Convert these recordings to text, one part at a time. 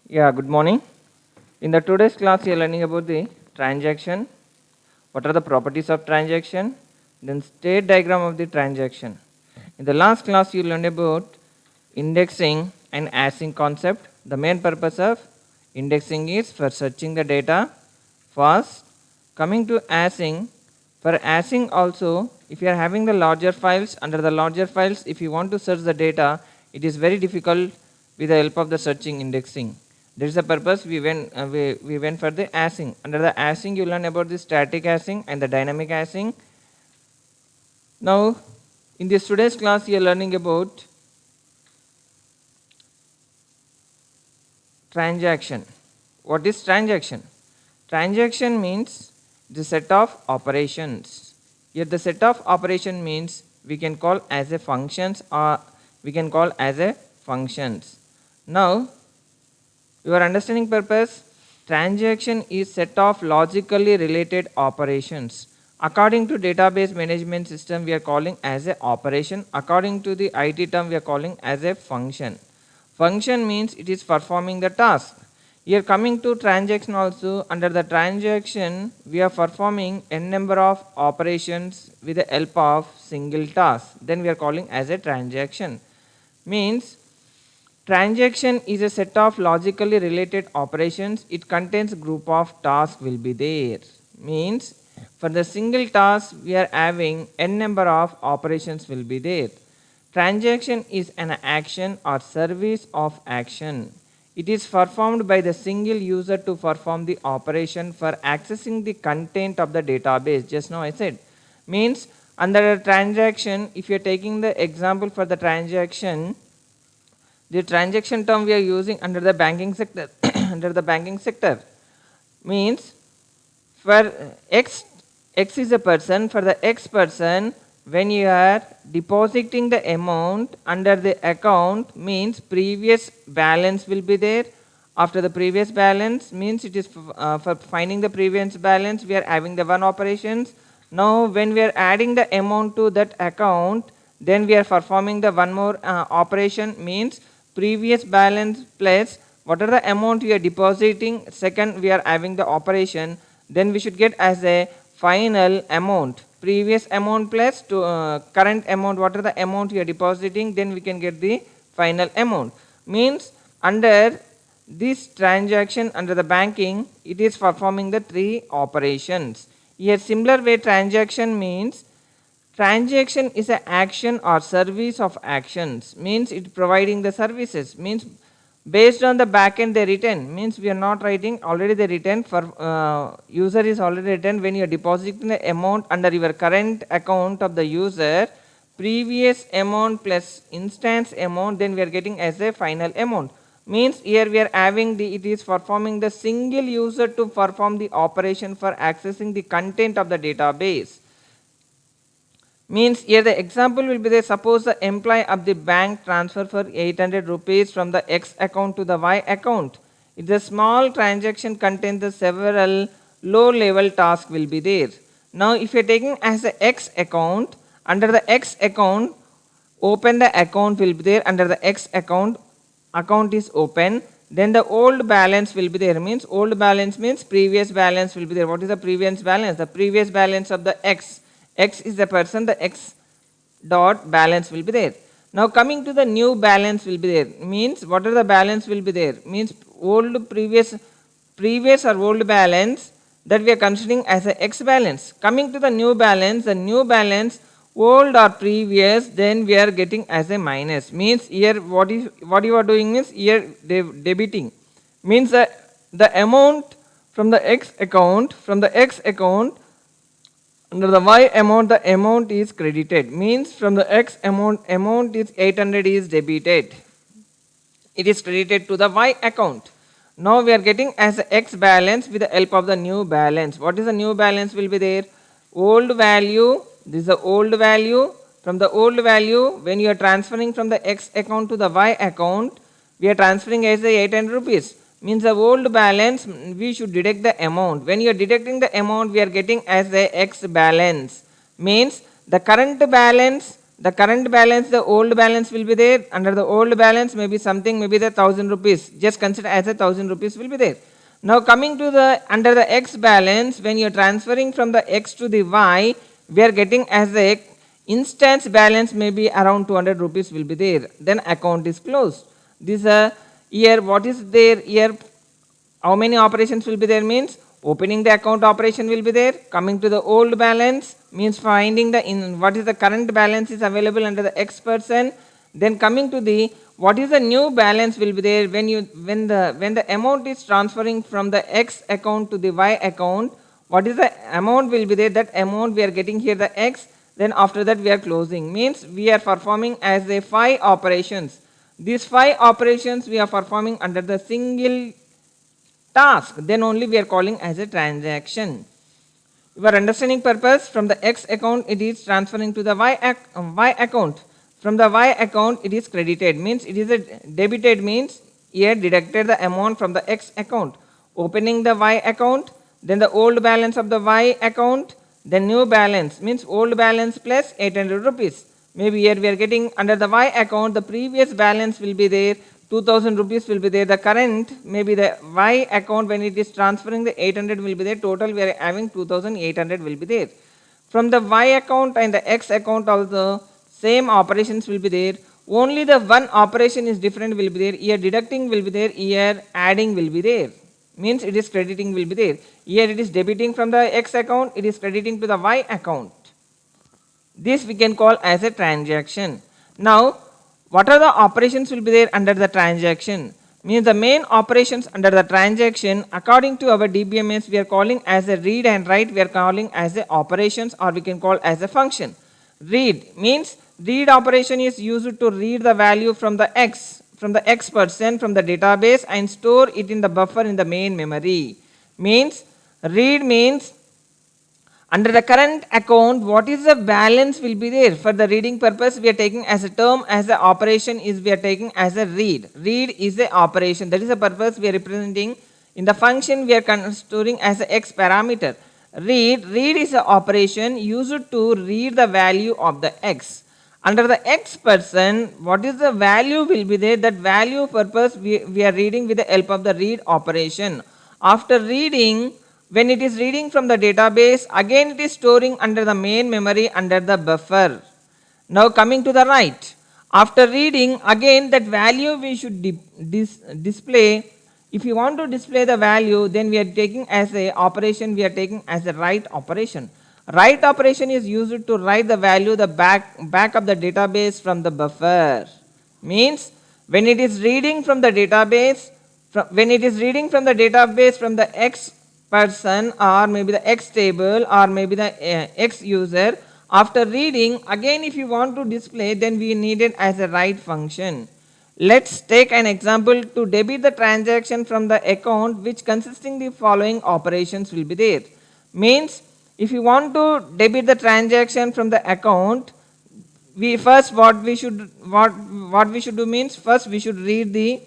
Yeah, good morning. In the today's class, we are learning about the transaction. What are the properties of transaction? Then state diagram of the transaction. In the last class, you learned about indexing and async concept. The main purpose of indexing is for searching the data fast. Coming to async, for async also, if you are having the larger files, under the larger files, if you want to search the data, it is very difficult with the help of the searching indexing. There is a purpose we went for the async. Under the async, you learn about the static async and the dynamic async. Now, in this today's class, you are learning about transaction. What is transaction? Transaction means the set of operations. Here, the set of operation means we can call as a functions or we can call as a functions. Now, your understanding purpose, transaction is set of logically related operations. According to database management system, we are calling as a operation. According to the IT term, we are calling as a function. Function means it is performing the task. Here coming to transaction also, under the transaction, we are performing n number of operations with the help of single task. Then we are calling as a transaction. Means transaction is a set of logically related operations. It contains group of tasks will be there. Means for the single task we are having n number of operations will be there. Transaction is an action or service of action. It is performed by the single user to perform the operation for accessing the content of the database. Just now I said. Means under a transaction, if you are taking the example for the transaction, the transaction term we are using under the banking sector under the banking sector means for x is a person. For the x person, when you are depositing the amount under the account, means previous balance will be there. After the previous balance means it is for finding the previous balance, we are having the one operations. Now when we are adding the amount to that account, then we are performing the one more operation, means previous balance plus what are the amount we are depositing. Second, we are having the operation, then we should get as a final amount, previous amount plus to current amount, what are the amount we are depositing, then we can get the final amount. Means under this transaction, under the banking, it is performing the three operations. A similar way, transaction means transaction is an action or service of actions. Means it providing the services. Means based on the backend they written. Means we are not writing, already they written for user is already written. When you are depositing the amount under your current account of the user, previous amount plus instance amount, then we are getting as a final amount. Means here we are having the, it is performing the single user to perform the operation for accessing the content of the database. Means here the example will be there. Suppose the employee of the bank transfer for 800 rupees from the X account to the Y account. It's a small transaction contains the several low level tasks will be there. Now if you are taking as a X account, under the X account, open the account will be there. Under the X account, account is open, then the old balance will be there. Means old balance means previous balance will be there. What is the previous balance? The previous balance of the X. X is the person, the X dot balance will be there. Now coming to the new balance will be there. Means what are the balance will be there? Means old previous or old balance that we are considering as a X balance. Coming to the new balance, the new balance old or previous, then we are getting as a minus. Means here what you are doing is here debiting. Means the amount from the X account, under the Y amount, the amount is credited. Means from the X amount is 800 is debited. It is credited to the Y account. Now we are getting as a X balance with the help of the new balance. What is the new balance will be there? Old value, this is the old value. From the old value, when you are transferring from the X account to the Y account, we are transferring as a 800 rupees. Means the old balance, we should deduct the amount. When you are deducting the amount, we are getting as a X balance. Means the current balance the current balance, the old balance will be there. Under the old balance, maybe something, maybe the 1000 rupees. Just consider as a 1000 rupees will be there. Now coming to the under the X balance, when you are transferring from the X to the Y, we are getting as a instance balance maybe around 200 rupees will be there. Then account is closed. This here what is there here? How many operations will be there means opening the account operation will be there. Coming to the old balance means finding the what is the current balance is available under the X person. Then coming to the what is the new balance will be there when the amount is transferring from the X account to the Y account. What is the amount will be there? That amount we are getting here the X. Then after that we are closing means we are performing as a 5 operations. These 5 operations we are performing under the single task, then only we are calling as a transaction. For understanding purpose, from the X account it is transferring to the Y account. From the Y account it is credited means it is a debited means here deducted the amount from the X account. Opening the Y account, then the old balance of the Y account, then new balance means old balance plus 800 rupees. Maybe here we are getting under the Y account the previous balance will be there, 2000 rupees will be there. The current maybe the Y account when it is transferring the 800 will be there. Total we are having 2800 will be there. From the Y account and the X account also same operations will be there. Only the one operation is different will be there. Here deducting will be there. Here adding will be there. Means it is crediting will be there. Here it is debiting from the X account. It is crediting to the Y account. This we can call as a transaction. Now what are the operations will be there under the transaction? Means the main operations under the transaction according to our DBMS we are calling as a read and write, we are calling as a operations, or we can call as a function. Read means read operation is used to read the value from the X person from the database and store it in the buffer in the main memory. Means read means under the current account, what is the balance will be there? For the reading purpose, we are taking as a term, as a operation is we are taking as a read. Read is a operation. That is the purpose we are representing. In the function, we are storing as a X parameter. Read is a operation used to read the value of the X. Under the X person, what is the value will be there? That value purpose we are reading with the help of the read operation. After reading, when it is reading from the database, again it is storing under the main memory under the buffer. Now coming to the write. After reading, again that value we should display. If you want to display the value, then we are taking as a operation, we are taking as a write operation. Write operation is used to write the value the back of the database from the buffer. Means when it is reading from the database, from the X person or maybe the X table or maybe the X user, after reading again if you want to display, then we need it as a write function. Let's take an example to debit the transaction from the account which consisting the following operations will be there. Means if you want to debit the transaction from the account, we first what we should do means first we should read the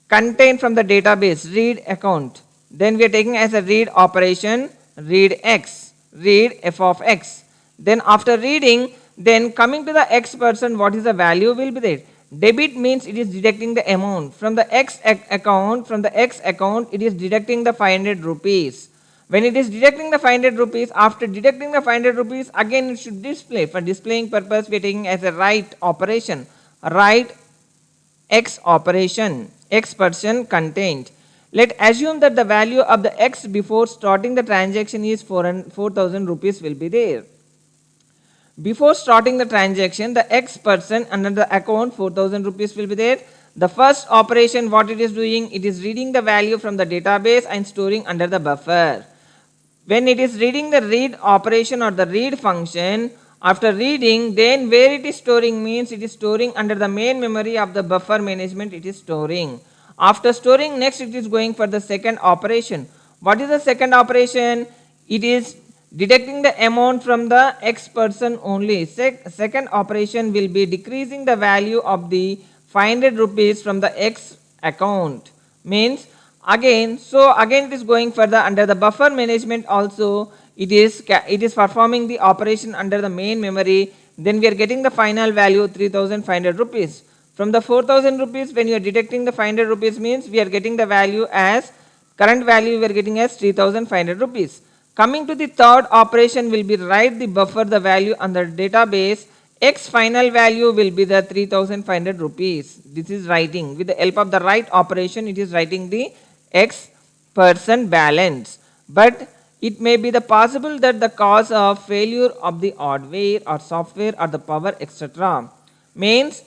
content from the database, read account. Then we are taking as a read operation, read X, read f of X. Then after reading, then coming to the X person, what is the value will be there? Debit means it is deducting the amount from the X account. From the X account, it is deducting the 500 rupees. When it is deducting the 500 rupees, after deducting the 500 rupees, again it should display. For displaying purpose, we are taking as a write operation, write X operation, X person contained. Let assume that the value of the X before starting the transaction is 4,000 rupees will be there. Before starting the transaction, the X person under the account 4,000 rupees will be there. The first operation what it is doing, it is reading the value from the database and storing under the buffer. When it is reading the read operation or the read function, after reading, then where it is storing means it is storing under the main memory of the buffer management it is storing. After storing, next it is going for the second operation. What is the second operation? It is deducting the amount from the X person only. Second operation will be decreasing the value of the 500 rupees from the X account. Means again, so again it is going for the under the buffer management also it is performing the operation under the main memory. then we are getting the final value 3500 rupees. From the 4000 rupees, when you are deducting the 500 rupees, means we are getting the value as current value we are getting as 3500 rupees. Coming to the third operation will be write the buffer the value on the database. X final value will be the 3500 rupees. This is writing with the help of the write operation. It is writing the X % balance. But it may be the possible that the cause of failure of the hardware or software or the power etc. means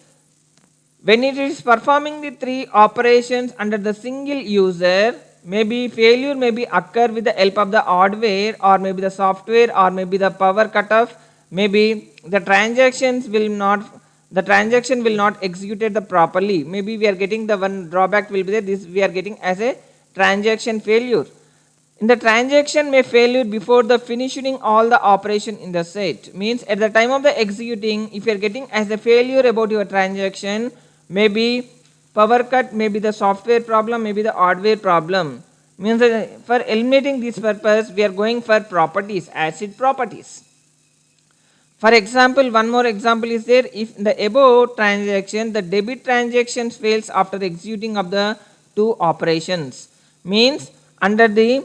when it is performing the three operations under the single user, maybe failure may be occur with the help of the hardware or maybe the software or maybe the power cutoff, maybe the transaction will not executed the properly. Maybe we are getting the one drawback will be there, this we are getting as a transaction failure. In the transaction may failure before the finishing all the operation in the set. Means at the time of the executing, if you are getting as a failure about your transaction, maybe power cut, maybe the software problem, maybe the hardware problem. Means that for eliminating this purpose, we are going for properties, ACID properties. For example, one more example is there. If in the above transaction, the debit transaction fails after executing of the two operations. Means under the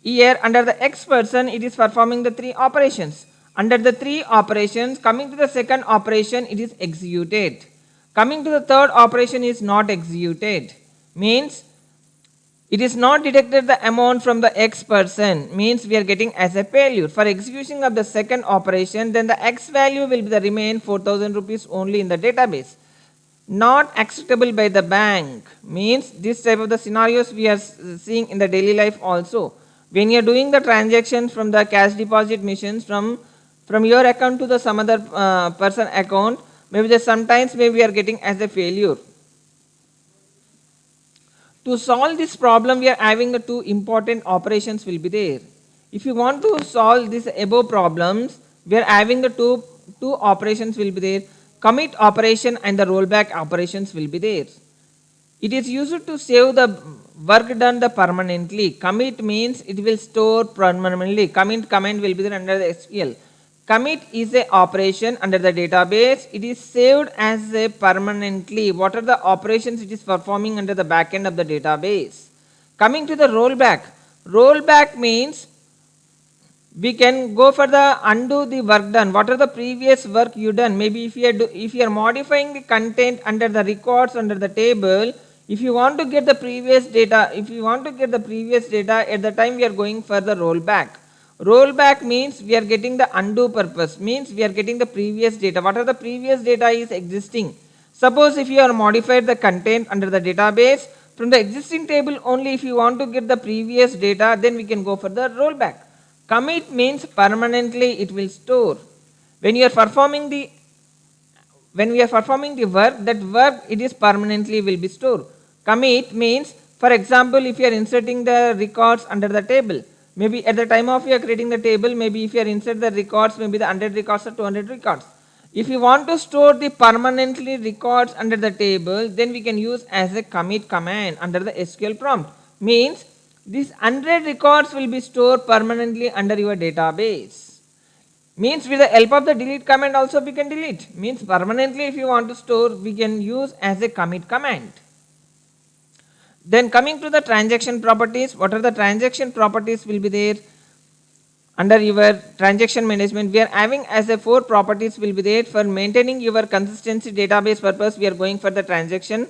here under the X person, it is performing the three operations. Under the three operations, coming to the second operation, it is executed. Coming to the third operation is not executed. Means it is not deducted the amount from the X person. Means we are getting as a failure. For execution of the second operation, then the X value will be the remain 4000 rupees only in the database. Not acceptable by the bank. Means this type of the scenarios we are seeing in the daily life also. When you are doing the transaction from the cash deposit machines from your account to the some other person account, maybe sometimes maybe we are getting as a failure. To solve this problem, we are having the two important operations will be there. If you want to solve these above problems, we are having the two operations will be there. Commit operation and the rollback operations will be there. It is used to save the work done the permanently. Commit means it will store permanently. Commit command will be there under the SQL. Commit is a operation under the database. It is saved as a permanently. What are the operations it is performing under the backend of the database? Coming to the rollback. Rollback means we can go for the undo the work done. What are the previous work you done? Maybe if you are modifying the content under the records under the table, if you want to get the previous data, at the time we are going for the rollback. Rollback means we are getting the undo purpose, means we are getting the previous data. What are the previous data is existing? Suppose if you are modified the content under the database, from the existing table only if you want to get the previous data, then we can go for the rollback. Commit means permanently it will store. When we are performing the work, that work it is permanently will be stored. Commit means, for example, if you are inserting the records under the table, maybe at the time of you are creating the table, maybe if you are insert the records, maybe the 100 records or 200 records. If you want to store the permanently records under the table, then we can use as a commit command under the SQL prompt. Means these 100 records will be stored permanently under your database. Means with the help of the delete command also we can delete. Means permanently if you want to store, we can use as a commit command. Then coming to the transaction properties, what are the transaction properties will be there? Under your transaction management, we are having as a 4 properties will be there. For maintaining your consistency database purpose, we are going for the transaction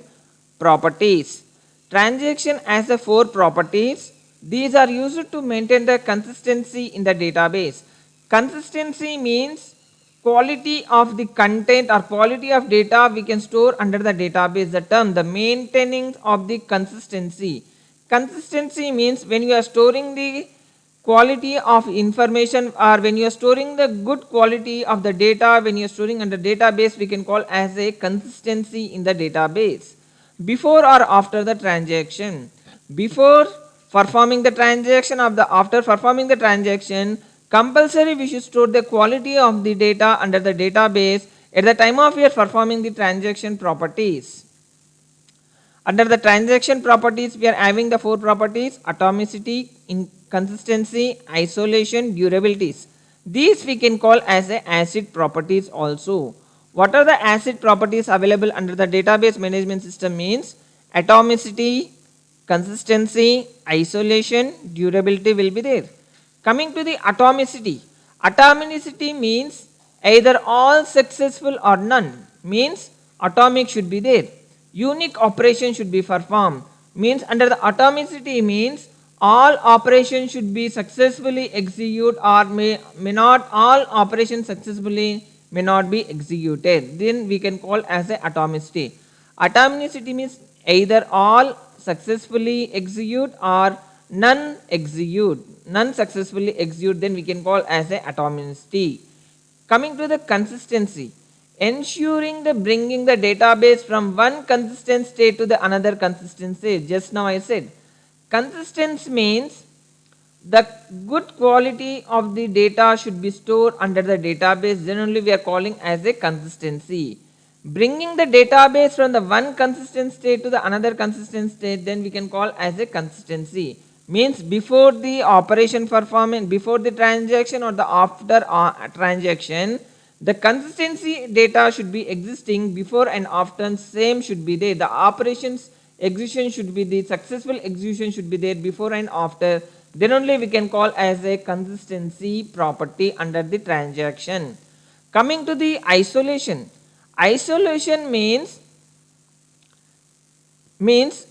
properties. Transaction as a 4 properties, these are used to maintain the consistency in the database. Consistency means quality of the content or quality of data we can store under the database. The term, the maintaining of the consistency. Consistency means when you are storing the quality of information or when you are storing the good quality of the data, when you are storing under database, we can call as a consistency in the database. Before or after the transaction. Before performing the transaction after performing the transaction, compulsory we should store the quality of the data under the database at the time of your performing the transaction properties. Under the transaction properties, we are having the 4 properties: atomicity, inconsistency, isolation, durabilities. These we can call as a ACID properties also. What are the ACID properties available under the database management system means atomicity, consistency, isolation, durability will be there. Coming to the atomicity. Atomicity means either all successful or none. Means atomic should be there. Unique operation should be performed. Means under the atomicity means all operations should be successfully executed or may not all operations successfully may not be executed. Then we can call as a atomicity. Atomicity means either all successfully execute or none execute. None successfully execute, then we can call as a atomicity. Coming to the consistency, ensuring the bringing the database from one consistent state to the another consistent state. Just now I said consistency means the good quality of the data should be stored under the database, then only we are calling as a consistency. Bringing the database from the one consistent state to the another consistent state, then we can call as a consistency. Means before the operation performance, before the transaction or the after transaction, the consistency data should be existing before and after, same should be there. The operations execution should be the successful execution should be there before and after, then only we can call as a consistency property under the transaction. Coming to the isolation. Isolation means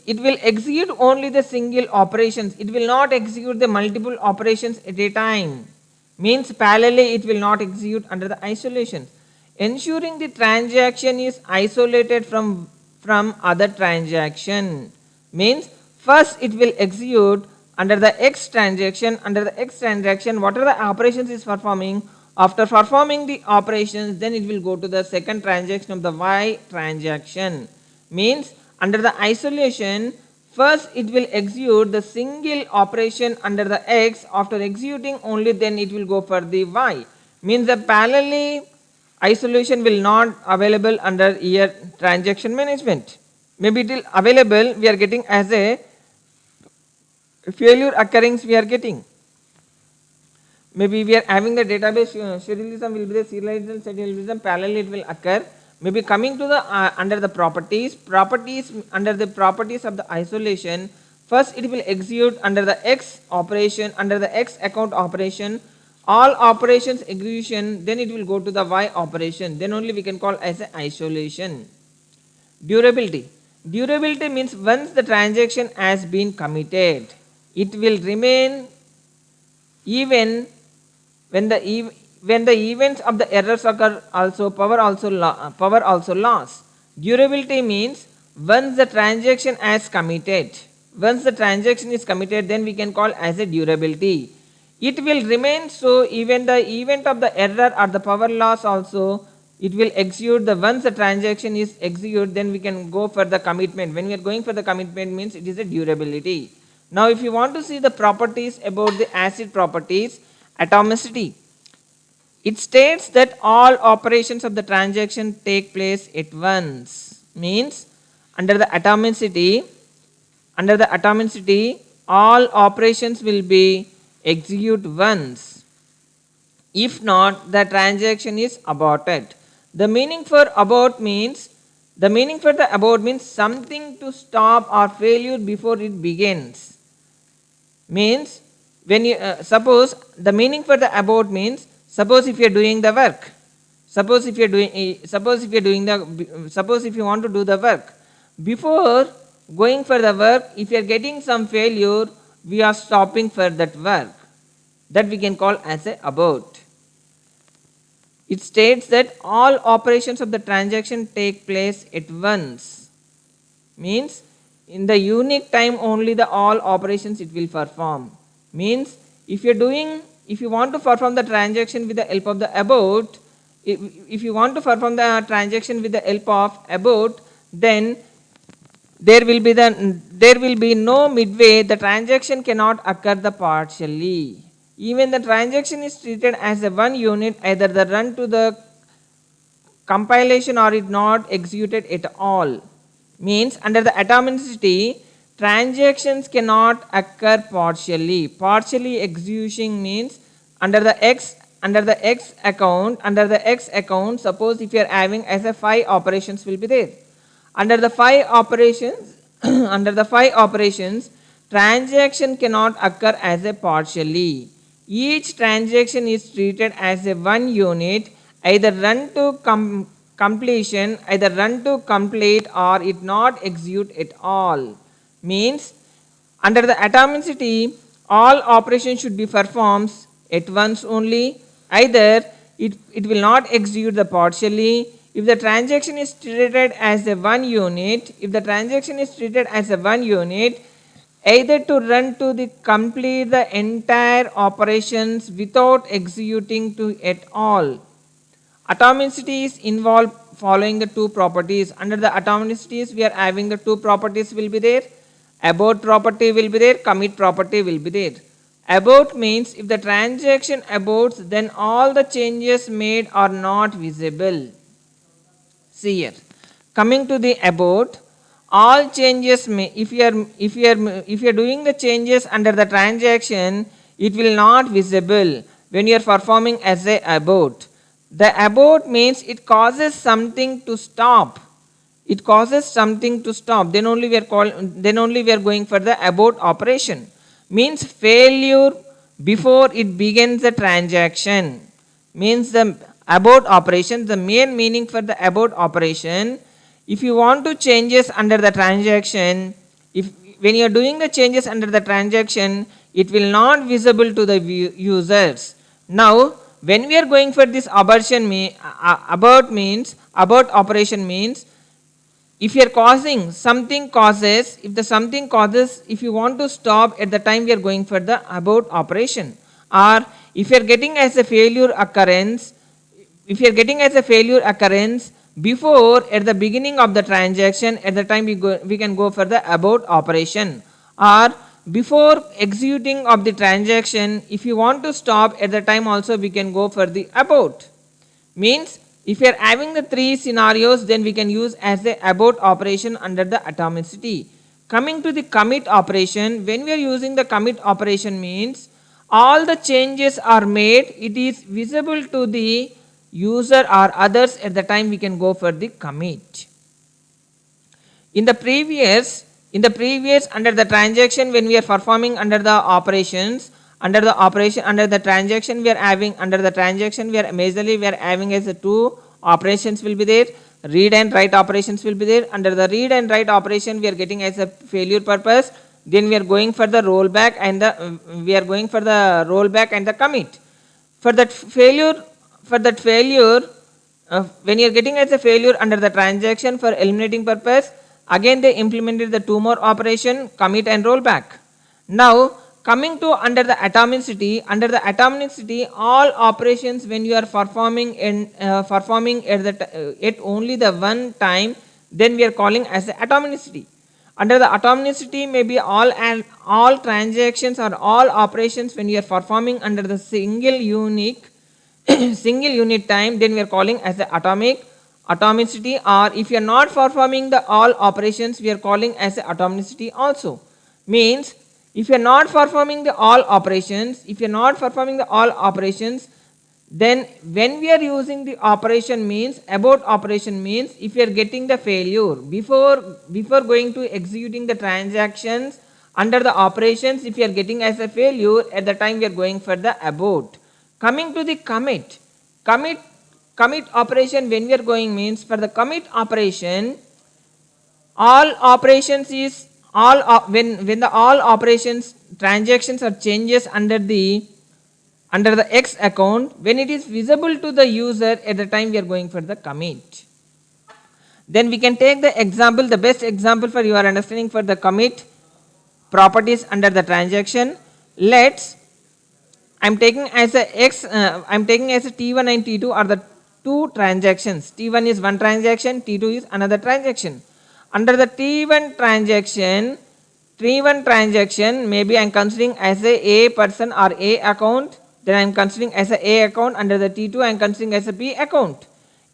it will execute only the single operations. It will not execute the multiple operations at a time. Means parallelly it will not execute under the isolation. Ensuring the transaction is isolated from other transaction. Means first it will execute under the X transaction. Under the X transaction, what are the operations is performing? After performing the operations, then it will go to the second transaction of the Y transaction. Means under the isolation, first it will execute the single operation under the X. After executing only, then it will go for the Y. Means the parallelly isolation will not available under here transaction management. Maybe it will available, we are getting as a failure occurrence we are getting. Maybe we are having the database serialism will be the serialism parallel it will occur. Maybe coming to the under the properties under the properties of the isolation, first it will execute under the X operation, under the X account operation, all operations execution, then it will go to the Y operation, then only we can call as a isolation. Durability. Durability means once the transaction has been committed, it will remain even when the events of the errors occur, also power also loss. Durability means once the transaction is committed, then we can call as a durability. It will remain so even the event of the error or the power loss also it will execute the once the transaction is executed, then we can go for the commitment. When we are going for the commitment means it is a durability. Now if you want to see the properties about the ACID properties, atomicity. It states that all operations of the transaction take place at once. Means under the atomicity, all operations will be executed once. If not, the transaction is aborted. The meaning for abort means something to stop or failure before it begins. Means when you suppose the meaning for the abort means, suppose if you are doing the work, suppose if you want to do the work, before going for the work, if you are getting some failure, we are stopping for that work, that we can call as a abort. It states that all operations of the transaction take place at once. Means in the unique time only the all operations it will perform. Means if you want to perform the transaction with the help of the abort, if you want to perform the transaction with the help of abort, then there will be no midway, the transaction cannot occur the partially. Even the transaction is treated as a one unit, either the run to the compilation or it not executed at all. Means under the atomicity, transactions cannot occur partially. Partially execution means under the X under the X account, suppose if you are having as a 5 operations will be there. Under the 5 operations, under the 5 operations, transaction cannot occur as a partially. Each transaction is treated as a one unit, either run to completion, either run to complete, or it not execute at all. Means under the atomicity, all operations should be performed at once only. Either it will not execute the partially. If the transaction is treated as a one unit, either to run to the complete the entire operations without executing to at all. Atomicity is involved following the two properties. Under the atomicities, we are having the two properties will be there. Abort property will be there, commit property will be there. Abort means if the transaction aborts, then all the changes made are not visible. See here. Coming to the abort, all changes may, if you are doing the changes under the transaction, it will not visible when you are performing as a abort. The abort means it causes something to stop. It causes something to stop. Then only we are going for the abort operation. Means failure before it begins the transaction. Means the abort operation. The main meaning for the abort operation. If you want to changes under the transaction, when you are doing the changes under the transaction, it will not visible to the users. Now, when we are going for this abort operation means if you are causing something causes, if you want to stop at the time we are going for the abort operation, or if you are getting as a failure occurrence, before at the beginning of the transaction, at the time we can go for the abort operation, or before executing of the transaction, if you want to stop at the time also we can go for the abort. Means if you are having the three scenarios, then we can use as the abort operation under the atomicity. Coming to the commit operation, when we are using the commit operation means all the changes are made, it is visible to the user or others at the time we can go for the commit. In the previous under the transaction, when we are performing under the operations, under the transaction we are having majorly we are having as a two operations will be there. Read and write operations will be there. Under the read and write operation we are getting as a failure purpose. Then we are going for the rollback and the commit. For that failure, when you are getting as a failure under the transaction for eliminating purpose, again they implemented the two more operation, commit and rollback. Now coming to under the atomicity, all operations when you are performing at only the one time, then we are calling as the atomicity. Under the atomicity, maybe all transactions or all operations when you are performing under the single unit time, then we are calling as the atomicity. Or if you are not performing the all operations, we are calling as the atomicity also. Means if you are not performing the all operations, then when we are using the operation means abort operation means if you are getting the failure before going to executing the transactions under the operations, if you are getting as a failure, at the time we are going for the abort. Coming to the commit operation, when we are going means for the commit operation, all operations is when the all operations transactions or changes under the X account, when it is visible to the user, at the time we are going for the commit. Then we can take the example, the best example for your understanding for the commit properties under the transaction. I'm taking as a T1 and T2 are the two transactions. T1 is one transaction, T2 is another transaction. Under the T1 transaction, maybe I am considering as a person or A account, then I am considering as a account. Under the T2 I am considering as a B account.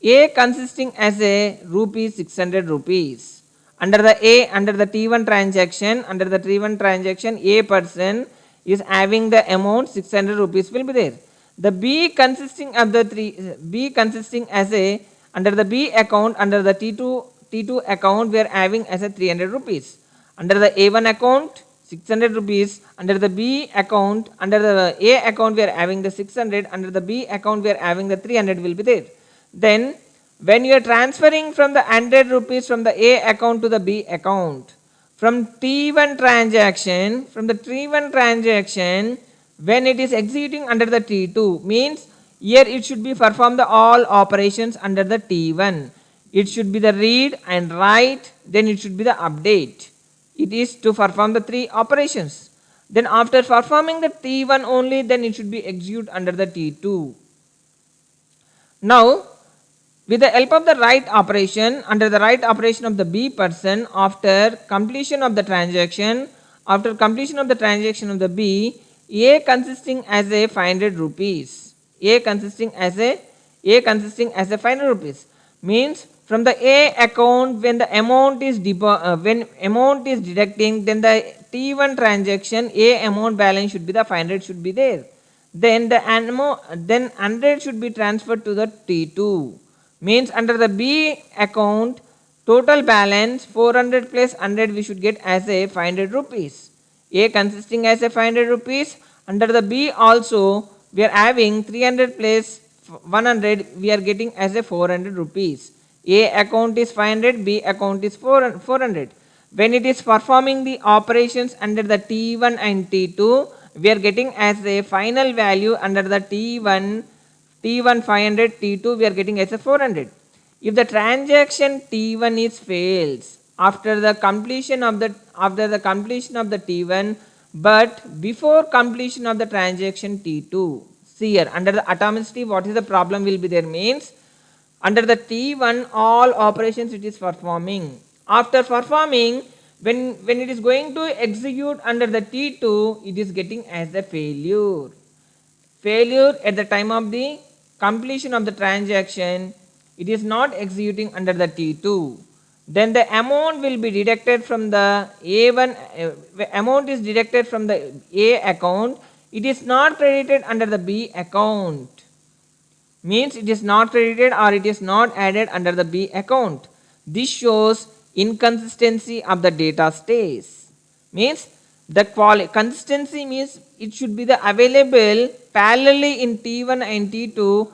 A consisting as a rupees 600 rupees. Under the T1 transaction, A person is having the amount 600 rupees will be there. The B consisting of the B consisting as a under the B account under the T2 account we are having as a 300 rupees. Under the A1 account 600 rupees. Under the B account under the A account we are having the 600. Under the B account we are having the 300 will be there. Then when you are transferring from the 100 rupees from the A account to the B account, from T1 transaction, when it is executing under the T2, means here it should be perform the all operations under the T1. It should be the read and write, then it should be the update. It is to perform the three operations. Then after performing the T1 only, then it should be execute under the T2. Now, with the help of the write operation, under the write operation of the B person, after completion of the transaction of the B, A consisting as a 500 rupees. A consisting as a 500 rupees means from the A account when the amount is deducting, then the T1 transaction A amount balance should be the 500 should be there. Then the 100 should be transferred to the T2. Means under the B account total balance 400 plus 100 we should get as a 500 rupees. A consisting as a 500 rupees. Under the B also we are having 300 plus 100 we are getting as a 400 rupees. A account is 500, B account is 400. When it is performing the operations under the T1 and T2, we are getting as a final value under the T1 500, T2 we are getting as a 400. If the transaction T1 is fails after the completion of the T1, but before completion of the transaction T2, see here under the atomicity what is the problem will be there means under the T1 all operations it is performing. After performing, when it is going to execute under the T2, it is getting as a failure. Failure at the time of the completion of the transaction, it is not executing under the T2. Then the amount will be deducted from the A1, amount is deducted from the A account. It is not credited under the B account. Means it is not credited or it is not added under the B account. This shows inconsistency of the data stays. Means the consistency means it should be the available parallelly in T1 and T2.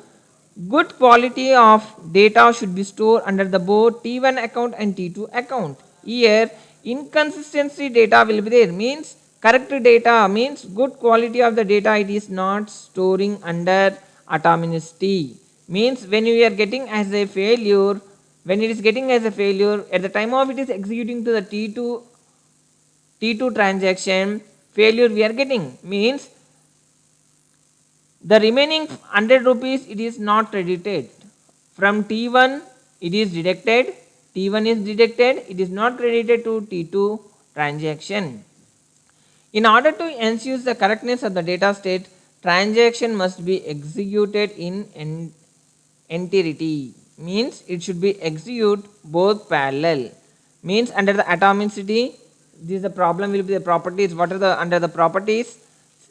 Good quality of data should be stored under the both T1 account and T2 account. Here inconsistency data will be there means correct data means good quality of the data it is not storing under atomicity. Means when you are getting as a failure, when it is getting as a failure at the time of it is executing to the T2 transaction, failure we are getting means the remaining 100 rupees it is not credited. From T1 it is deducted, it is not credited to T2 transaction. In order to ensure the correctness of the data state, transaction must be executed in entirety. Means it should be execute both parallel. Means under the atomicity, this is the problem will be the properties. What are the under the properties?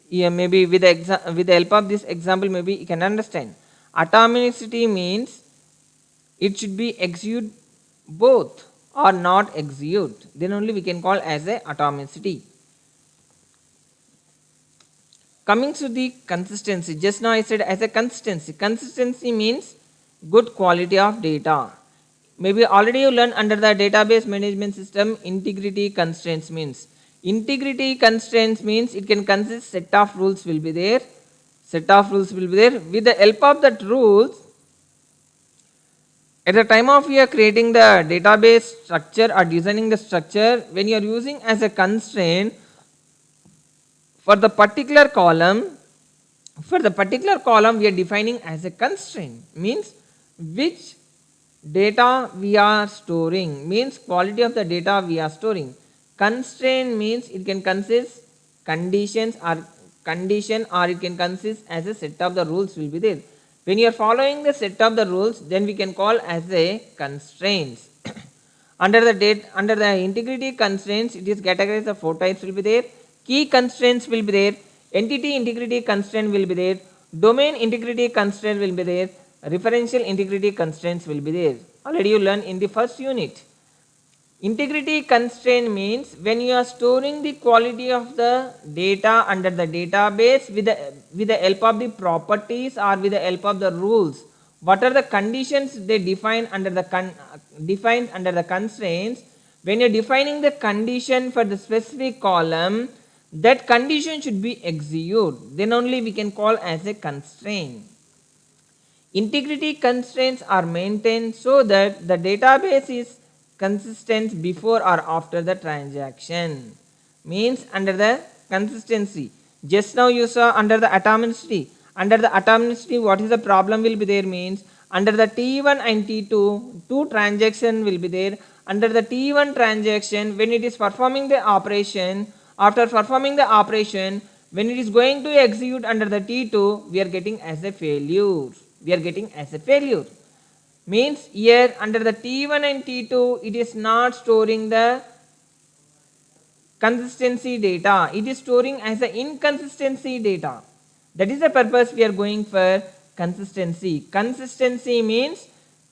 Yeah, maybe with the help of this example, maybe you can understand. Atomicity means it should be execute both or not execute. Then only we can call as a atomicity. Coming to the consistency, just now I said as a consistency. Consistency means good quality of data. Maybe already you learned under the database management system integrity constraints means. Integrity constraints means it can consist set of rules will be there. With the help of that rules, at the time of you are creating the database structure or designing the structure, when you are using as a constraint for the particular column, we are defining as a constraint means which data we are storing, means quality of the data we are storing. Constraint means it can consist conditions or condition or it can consist as a set of the rules will be there. When you are following the set of the rules, then we can call as a constraints. Under the integrity constraints, it is categorized of 4 types will be there. Key constraints will be there. Entity integrity constraint will be there. Domain integrity constraint will be there, referential integrity constraints will be there. Already you learned in the first unit. Integrity constraint means when you are storing the quality of the data under the database with the help of the properties or with the help of the rules. What are the conditions they define under the defined under the constraints? When you are defining the condition for the specific column, that condition should be executed. Then only we can call as a constraint. Integrity constraints are maintained so that the database is consistent before or after the transaction. Means under the consistency. Just now you saw under the atomicity. Under the atomicity, what is the problem will be there means under the T1 and T2, two transaction will be there. Under the T1 transaction, when it is performing the operation, after performing the operation, when it is going to execute under the T2, we are getting as a failure. We are getting as a failure. Means here under the T1 and T2, it is not storing the consistency data. It is storing as the inconsistency data. That is the purpose we are going for consistency. Consistency means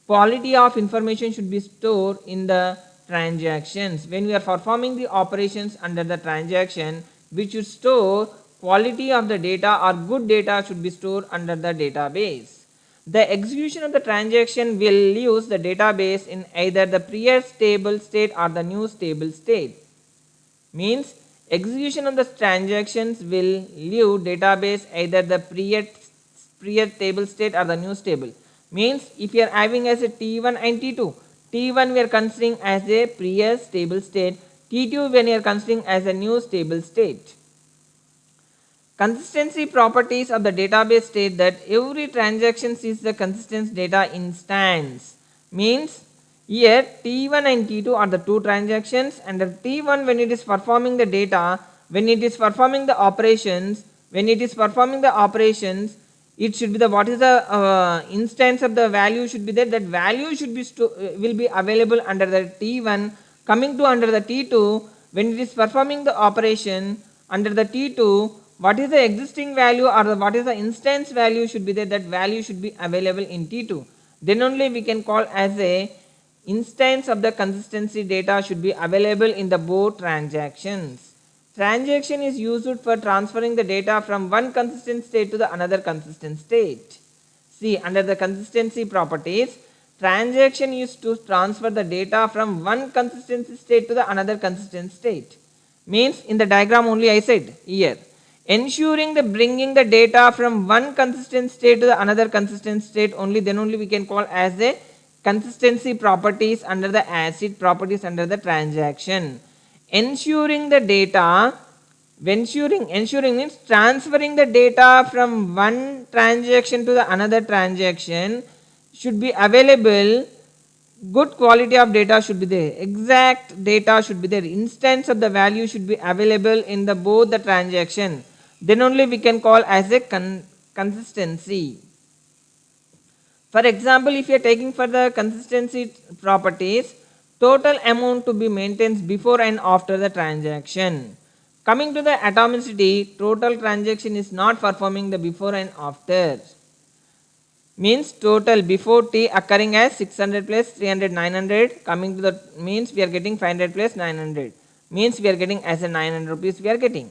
quality of information should be stored in the transactions. When we are performing the operations under the transaction, we should store quality of the data or good data should be stored under the database. The execution of the transaction will use the database in either the prior stable state or the new stable state. Means execution of the transactions will leave database either the prior stable state or the new stable. Means if you are having as a T1 and T2, T1 we are considering as a prior stable state, T2 when you are considering as a new stable state. Consistency properties of the database state that every transaction sees the consistent data instance. Means here T1 and T2 are the two transactions, and the T1 when it is performing the data, when it is performing the operations, it should be the what is the instance of the value should be there. That value should be will be available under the T1. Coming to under the T2, when it is performing the operation under the T2, what is the existing value or what is the instance value should be there. That value should be available in T2. Then only we can call as a instance of the consistency data should be available in the both transactions. Transaction is used for transferring the data from one consistent state to the another consistent state. See, under the consistency properties, transaction used to transfer the data from one consistent state to the another consistent state. Means in the diagram only I said here, ensuring the bringing the data from one consistent state to the another consistent state only, then only we can call as a consistency properties under the ACID properties under the transaction. Ensuring the data, ensuring means transferring the data from one transaction to the another transaction should be available. Good quality of data should be there, exact data should be there, instance of the value should be available in the both the transaction. Then only we can call as a consistency. For example, if you are taking for the consistency properties, total amount to be maintained before and after the transaction. Coming to the atomicity, total transaction is not performing the before and after. Means total before T occurring as 600 plus 300 900, coming to the means we are getting 500 plus 900, means we are getting as a 900 rupees we are getting.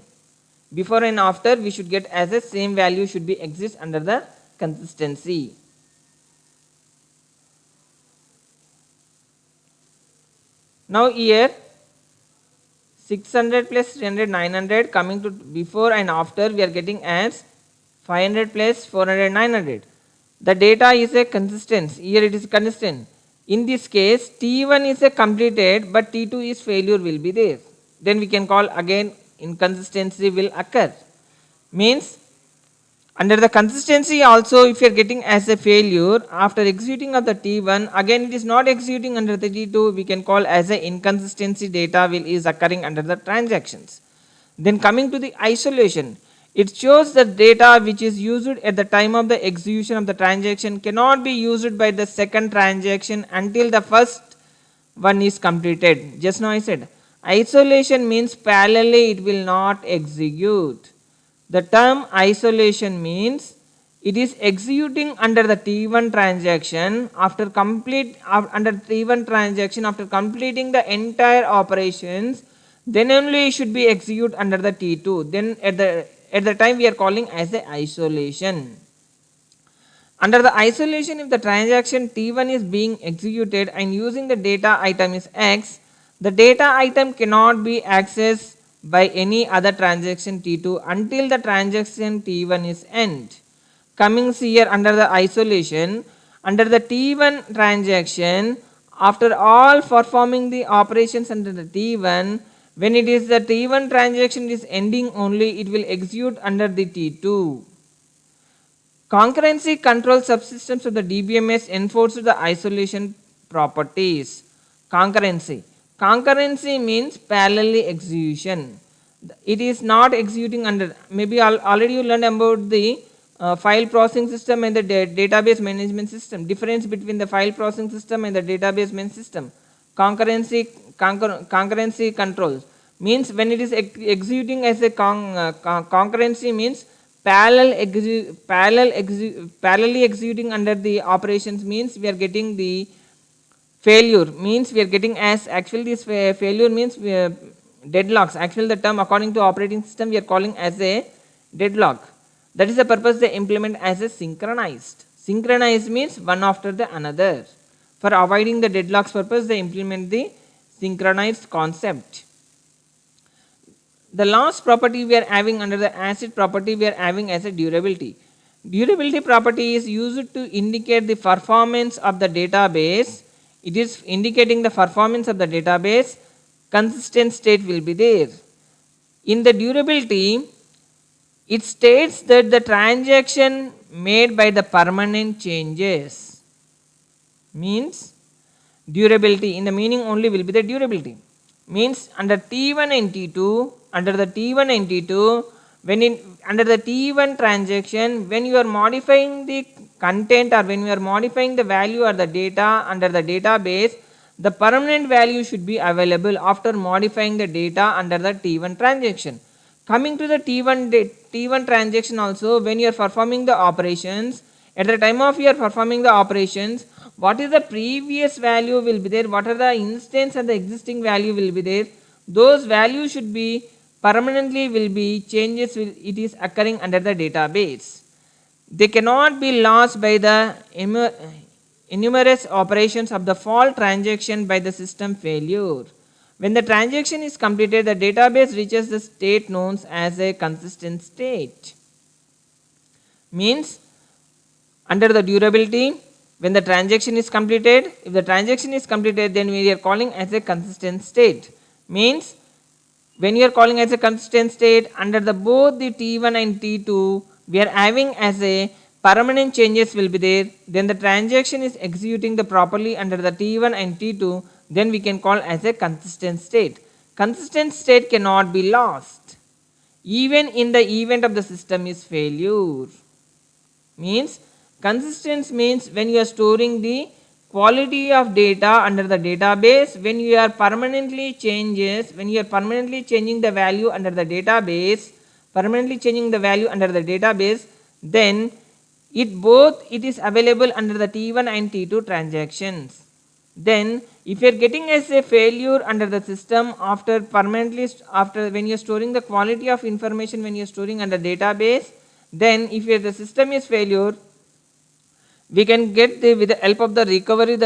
Before and after we should get as a same value should be exist under the consistency. Now here 600 plus 300 900, coming to before and after we are getting as 500 plus 400 900. The data is a consistent, here it is consistent. In this case T1 is a completed but T2 is failure will be there. Then we can call again inconsistency will occur. Means under the consistency also if you are getting as a failure after executing of the T1, again it is not executing under the T2, we can call as a inconsistency data will is occurring under the transactions. Then coming to the isolation, it shows the data which is used at the time of the execution of the transaction cannot be used by the second transaction until the first one is completed. Just now I said isolation means parallelly it will not execute. The term isolation means it is executing under the T1 transaction after T1 transaction after completing the entire operations, then only it should be execute under the T2. Then at the time we are calling as a isolation. Under the isolation, if the transaction T1 is being executed and using the data item is X, the data item cannot be accessed by any other transaction T2 until the transaction T1 is end. Coming here under the isolation, under the T1 transaction, after all performing the operations under the T1, when it is the T1 transaction is ending only, it will execute under the T2. Concurrency control subsystems of the DBMS enforce the isolation properties. Concurrency. Concurrency means parallelly execution. It is not executing under, maybe already you learned about the file processing system and the database management system. Difference between the file processing system and the database management system. Concurrency controls means when it is executing as a concurrency means parallelly executing under the operations means we are getting the failure, means we are getting as actually this failure means deadlocks. Actually the term according to operating system we are calling as a deadlock. That is the purpose they implement as a synchronized. Synchronized means one after the another. For avoiding the deadlocks purpose they implement the synchronized concept. The last property we are having under the ACID property we are having as a durability. Durability property is used to indicate the performance of the database. It is indicating the performance of the database. Consistent state will be there. In the durability, it states that the transaction made by the permanent changes means durability. In the meaning only will be the durability. Means under T1 and T2, under the T1 and T2, under the T1 transaction, when you are modifying the content or when you are modifying the value or the data under the database, the permanent value should be available after modifying the data under the T1 transaction. Coming to the T1 transaction also, when you are performing the operations, at the time of your performing the operations, what is the previous value will be there, what are the instance and the existing value will be there, those values should be permanently will be changes it is occurring under the database. They cannot be lost by the numerous operations of the fault transaction by the system failure. When the transaction is completed, the database reaches the state known as a consistent state. Means under the durability, when the transaction is completed, if the transaction is completed, then we are calling as a consistent state. Means when you are calling as a consistent state, under the both the T1 and T2, we are having as a permanent changes will be there, then the transaction is executing the properly under the T1 and T2, then we can call as a consistent state. Consistent state cannot be lost even in the event of the system is failure. Means consistent means when you are storing the quality of data under the database, when you are permanently changing the value under the database, then it is available under the T1 and T2 transactions. Then if you are getting as a failure under the system after when you are storing the quality of information when you are storing under database, then if the system is failure, we can get with the help of the recovery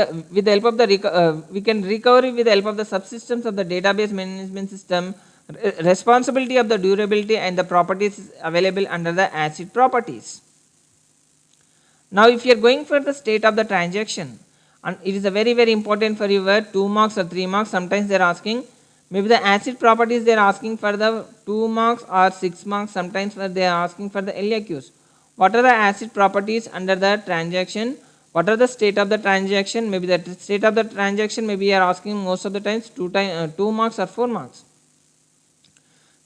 we can recover with the help of the subsystems of the database management system. Responsibility of the durability and the properties is available under the ACID properties. Now if you are going for the state of the transaction, and it is a very important for your 2 marks or 3 marks, sometimes they are asking, maybe the ACID properties they are asking for the 2 marks or 6 marks, sometimes they are asking for the LAQs. What are the ACID properties under the transaction? What are the state of the transaction? Maybe the state of the transaction maybe you are asking most of the times 2 marks or 4 marks.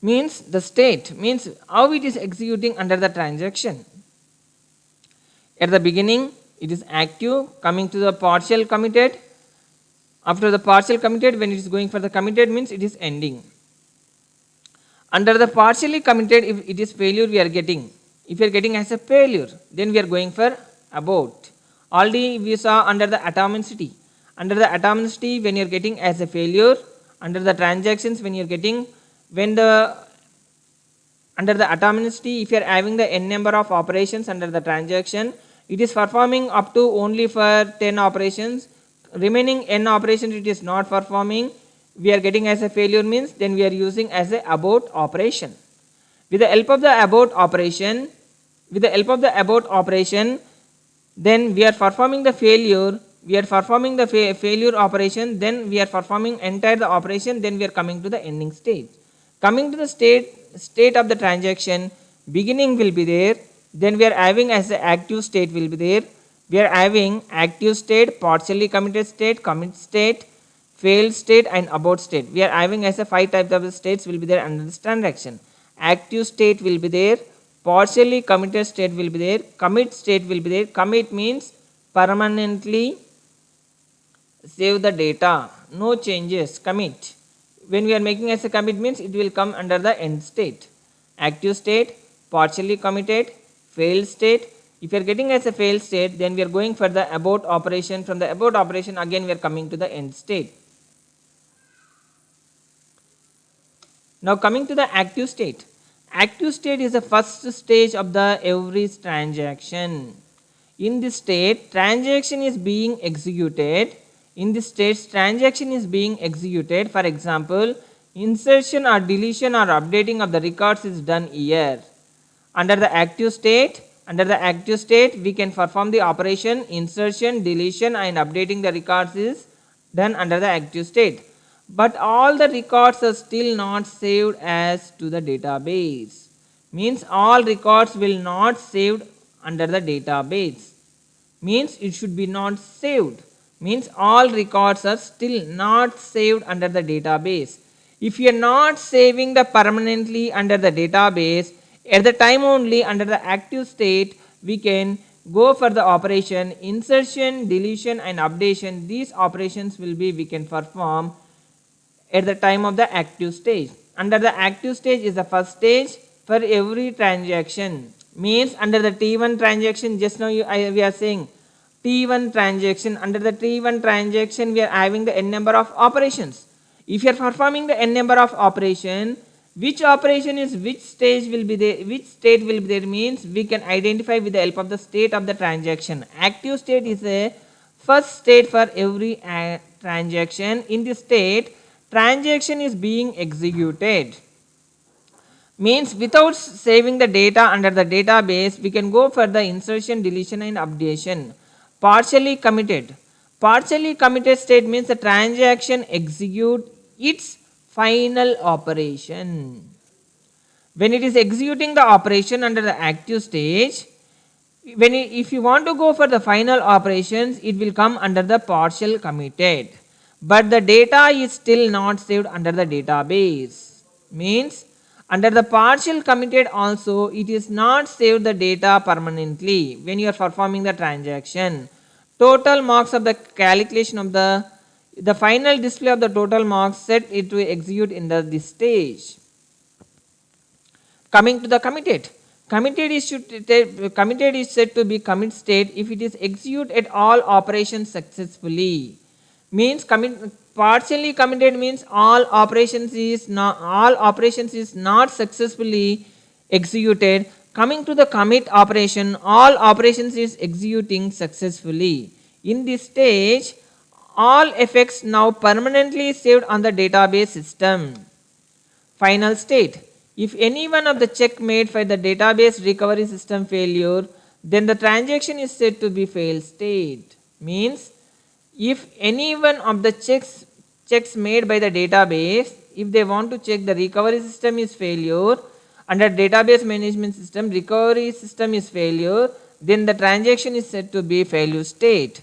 Means the state means how it is executing under the transaction. At the beginning it is active, coming to the partial committed. After the partial committed, when it is going for the committed means it is ending. Under the partially committed, if it is failure we are getting. If you are getting as a failure, then we are going for abort. Already we saw under the atomicity. Under the atomicity, when you are getting as a failure, under the transactions, when you are getting, when the under the atomicity, if you are having the n number of operations under the transaction, it is performing up to only for 10 operations. Remaining n operations it is not performing. We are getting as a failure means then we are using as a abort operation. With the help of the abort operation, then we are performing the failure. We are performing the failure operation. Then we are performing entire the operation. Then we are coming to the ending stage. Coming to the state of the transaction, beginning will be there. Then we are having as the active state will be there. We are having active state, partially committed state, commit state, failed state, and abort state. We are having as a 5 types of states will be there under this transaction. Active state will be there, partially committed state will be there, commit state will be there. Commit means permanently save the data, no changes, commit. When we are making as a commit means it will come under the end state. Active state, partially committed, failed state. If you are getting as a failed state, then we are going for the abort operation. From the abort operation again we are coming to the end state. Now coming to the active state. Active state is the first stage of the every transaction. In this state, transaction is being executed. In this state, transaction is being executed. For example, insertion or deletion or updating of the records is done here. Under the active state, we can perform the operation insertion, deletion, and updating the records is done under the active state. But all the records are still not saved as to the database. Means all records will not saved under the database. Means it should be not saved. Means all records are still not saved under the database. If you are not saving the permanently under the database, at the time only under the active state, we can go for the operation insertion, deletion, and updation. These operations will be we can perform at the time of the active stage. Under the active stage is the first stage for every transaction. Means under the T1 transaction, just now we are saying T1 transaction. Under the T1 transaction, we are having the n number of operations. If you are performing the n number of operation, which operation is which stage will be there, which state will be there means we can identify with the help of the state of the transaction. Active state is a first state for every transaction. In this state, transaction is being executed. Means without saving the data under the database, we can go for the insertion, deletion, and updation. Partially committed. Partially committed state means the transaction execute its final operation. When it is executing the operation under the active stage, if you want to go for the final operations, it will come under the partial committed. But the data is still not saved under the database. Means under the partial committed also it is not saved the data permanently when you are performing the transaction. Total marks of the calculation of the final display of the total marks set it to execute in this stage. Coming to the committed. Committed is said to be commit state if it is execute at all operations successfully. Means partially committed means all operations is not successfully executed. Coming to the commit operation, all operations is executing successfully. In this stage, all effects now permanently saved on the database system. Final state. If any one of the check made for the database recovery system failure, then the transaction is said to be failed state. Means if any one of the checks made by the database, if they want to check the recovery system is failure, under database management system recovery system is failure, then the transaction is said to be failure state.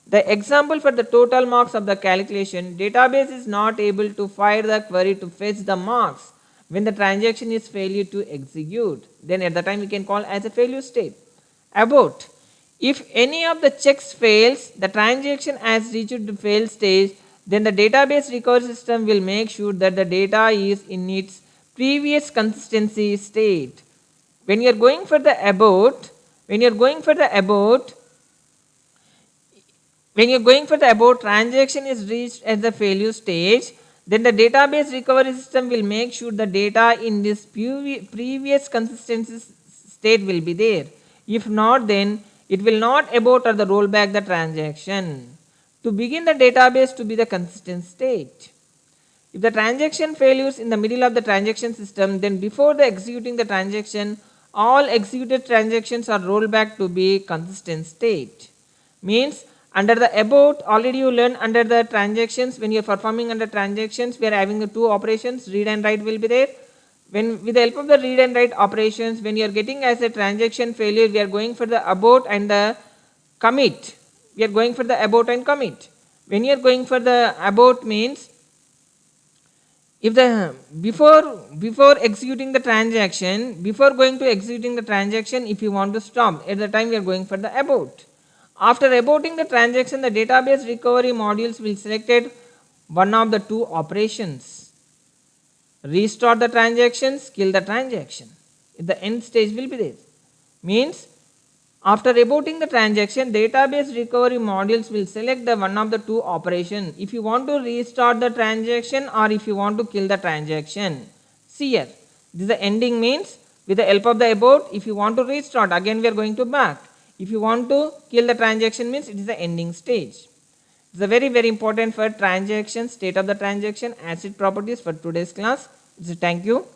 The example for the total marks of the calculation, database is not able to fire the query to fetch the marks when the transaction is failure to execute. Then at the time we can call as a failure state. Abort. If any of the checks fails, the transaction has reached the fail stage, then the database recovery system will make sure that the data is in its previous consistency state. when you are going for the abort, when you are going for the abort, when you're going for the abort transaction is reached at the failure stage, then the database recovery system will make sure the data in this previous consistency state will be there. If not, then it will not abort or the roll back the transaction to begin the database to be the consistent state. If the transaction failures in the middle of the transaction system, then before the executing the transaction, all executed transactions are rolled back to be consistent state. Means under the abort, already you learn under the transactions, when you are performing under transactions, we are having the two operations, read and write will be there. When with the help of the read and write operations, when you are getting as a transaction failure, we are going for the abort and the commit. We are going for the abort and commit. When you are going for the abort means, if the before executing the transaction, before going to executing the transaction, if you want to stop, at the time we are going for the abort. After aborting the transaction, the database recovery modules will selected one of the two operations. Restart the transactions, kill the transaction. The end stage will be there. Means after aborting the transaction, database recovery modules will select the one of the two operations. If you want to restart the transaction or if you want to kill the transaction. See here, this is the ending means with the help of the abort, if you want to restart, again we are going to back. If you want to kill the transaction means it is the ending stage. It's a very important for transaction, state of the transaction, ACID properties for today's class. So thank you.